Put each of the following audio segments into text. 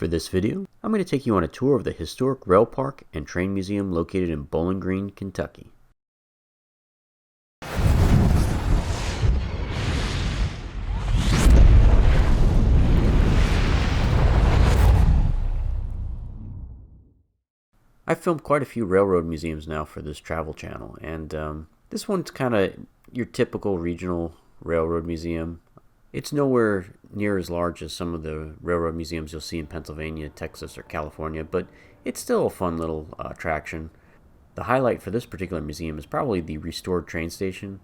For this video, I'm going to take you on a tour of the historic Railpark and Train Museum located in Bowling Green, Kentucky. I've filmed quite a few railroad museums now for this travel channel, and this one's kind of your typical regional railroad museum. It's nowhere near as large as some of the railroad museums you'll see in Pennsylvania, Texas, or California, but it's still a fun little attraction. The highlight for this particular museum is probably the restored train station,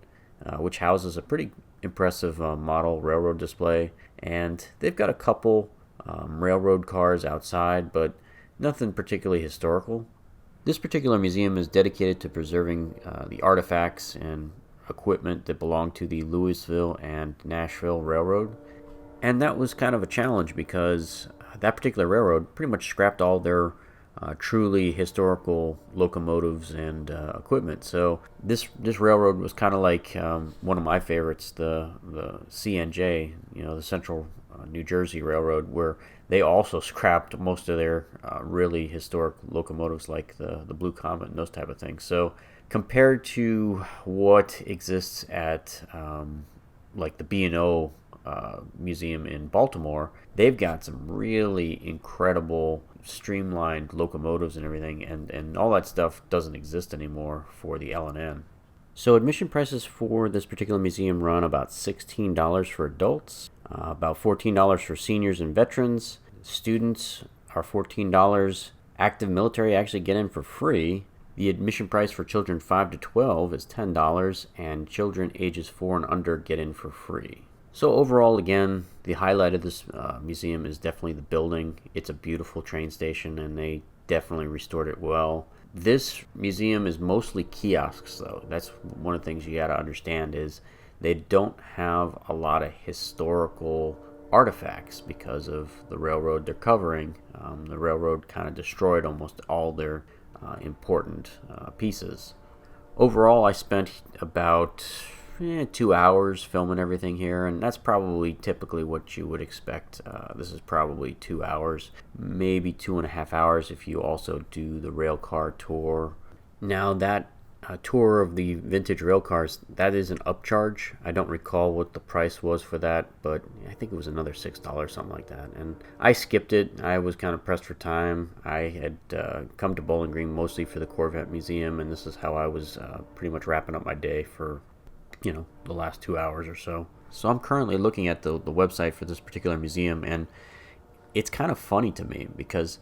which houses a pretty impressive model railroad display, and they've got a couple railroad cars outside, but nothing particularly historical. This particular museum is dedicated to preserving the artifacts and equipment that belonged to the Louisville and Nashville Railroad. And that was kind of a challenge because that particular railroad pretty much scrapped all their truly historical locomotives and equipment. So this railroad was kind of like one of my favorites, the CNJ, the Central New Jersey Railroad, where they also scrapped most of their really historic locomotives like the Blue Comet and those type of things. So compared to what exists at like the B&O Museum in Baltimore, they've got some really incredible streamlined locomotives and everything, and all that stuff doesn't exist anymore for the L&N. So admission prices for this particular museum run about $16 for adults, about $14 for seniors and veterans. Students are $14. Active military actually get in for free. The admission price for children 5 to 12 is $10, and children ages 4 and under get in for free. So overall, again, the highlight of this museum is definitely the building. It's a beautiful train station, and they definitely restored it well. This museum is mostly kiosks, though. That's one of the things you got to understand is they don't have a lot of historical artifacts because of the railroad they're covering. The railroad kind of destroyed almost all their important pieces. Overall, I spent about 2 hours filming everything here, and that's probably typically what you would expect. This is probably 2 hours, maybe 2.5 hours if you also do the railcar tour. Now that tour of the vintage railcars, that is an upcharge. I don't recall what the price was for that, but I think it was another $6, something like that. And I skipped it. I was kind of pressed for time. I had come to Bowling Green mostly for the Corvette Museum, and this is how I was pretty much wrapping up my day for the last 2 hours or so. So I'm currently looking at the website for this particular museum, and it's kind of funny to me because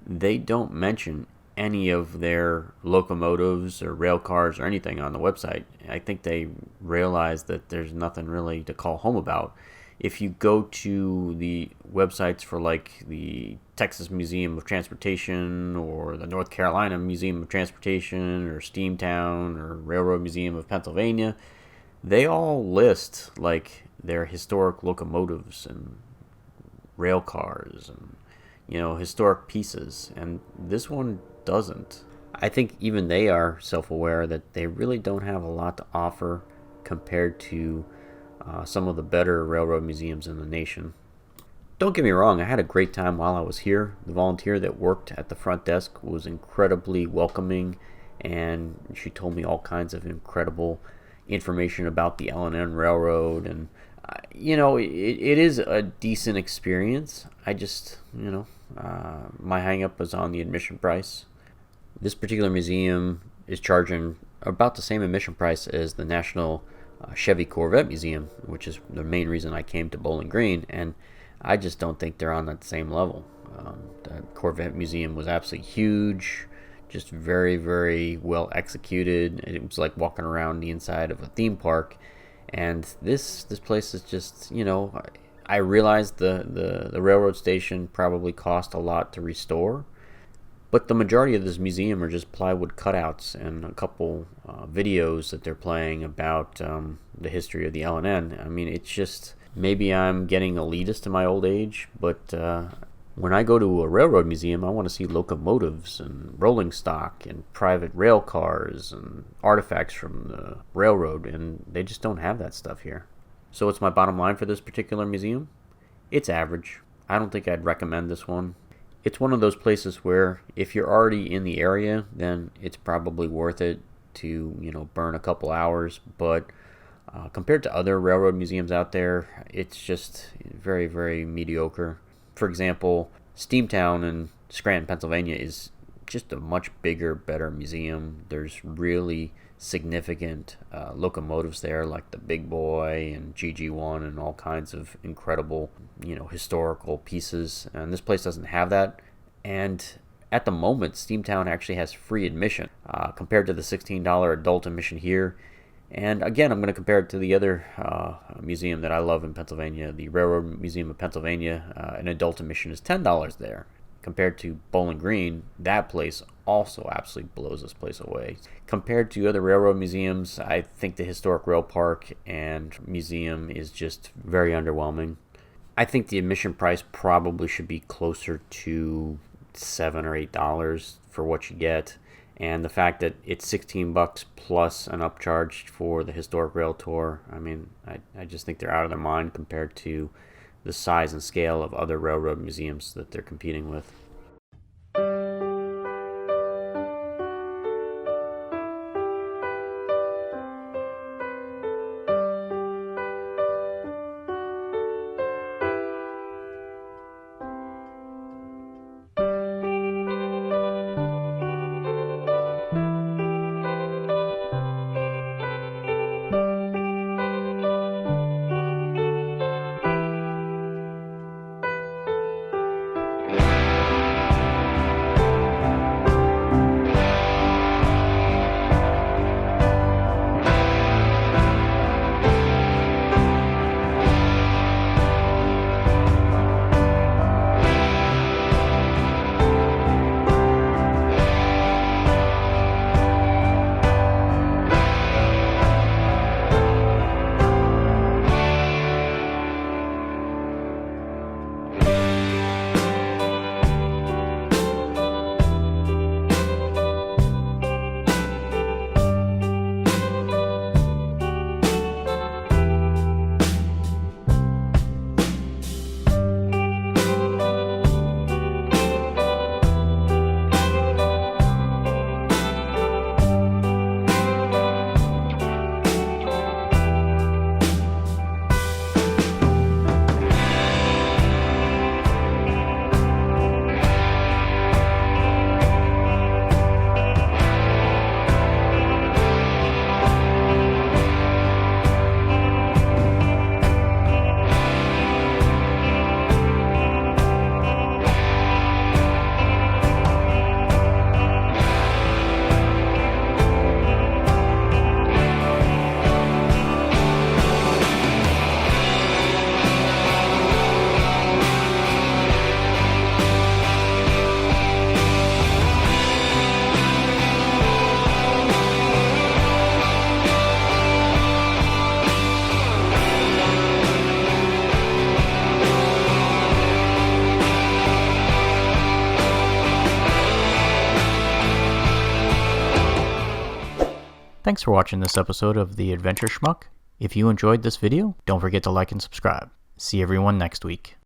they don't mention any of their locomotives or rail cars or anything on the website. I think they realize that there's nothing really to call home about. If you go to the websites for like the Texas Museum of Transportation or the North Carolina Museum of Transportation or Steamtown or Railroad Museum of Pennsylvania, they all list like their historic locomotives and rail cars and historic pieces, and this one doesn't. I think even they are self-aware that they really don't have a lot to offer compared to some of the better railroad museums in the nation. Don't get me wrong, I had a great time while I was here. The volunteer that worked at the front desk was incredibly welcoming, and she told me all kinds of incredible information about the L&N Railroad, and it is a decent experience. I just, my hang-up was on the admission price. This particular museum is charging about the same admission price as the National Chevy Corvette Museum, which is the main reason I came to Bowling Green, and I just don't think they're on that same level. The Corvette Museum was absolutely huge, just very, very well executed. It was like walking around the inside of a theme park, and this place is just, I realized the railroad station probably cost a lot to restore, but the majority of this museum are just plywood cutouts and a couple videos that they're playing about the history of the L&N. I mean, it's just, maybe I'm getting elitist in my old age, but when I go to a railroad museum, I want to see locomotives and rolling stock and private rail cars and artifacts from the railroad, and they just don't have that stuff here. So what's my bottom line for this particular museum? It's average. I don't think I'd recommend this one. It's one of those places where if you're already in the area, then it's probably worth it to, burn a couple hours. But compared to other railroad museums out there, it's just very, very mediocre. For example, Steamtown in Scranton, Pennsylvania is just a much bigger, better museum. There's really significant locomotives there, like the Big Boy and GG1 and all kinds of incredible, historical pieces. And this place doesn't have that. And at the moment, Steamtown actually has free admission compared to the $16 adult admission here. And again, I'm going to compare it to the other museum that I love in Pennsylvania, the Railroad Museum of Pennsylvania. An adult admission is $10 there. Compared to Bowling Green, that place also absolutely blows this place away. Compared to other railroad museums, I think the historic Railpark and museum is just very underwhelming. I think the admission price probably should be closer to $7 or $8 for what you get. And the fact that it's $16 plus an upcharge for the historic rail tour, I just think they're out of their mind compared to the size and scale of other railroad museums that they're competing with. Thanks for watching this episode of The Adventure Schmuck. If you enjoyed this video, don't forget to like and subscribe. See everyone next week.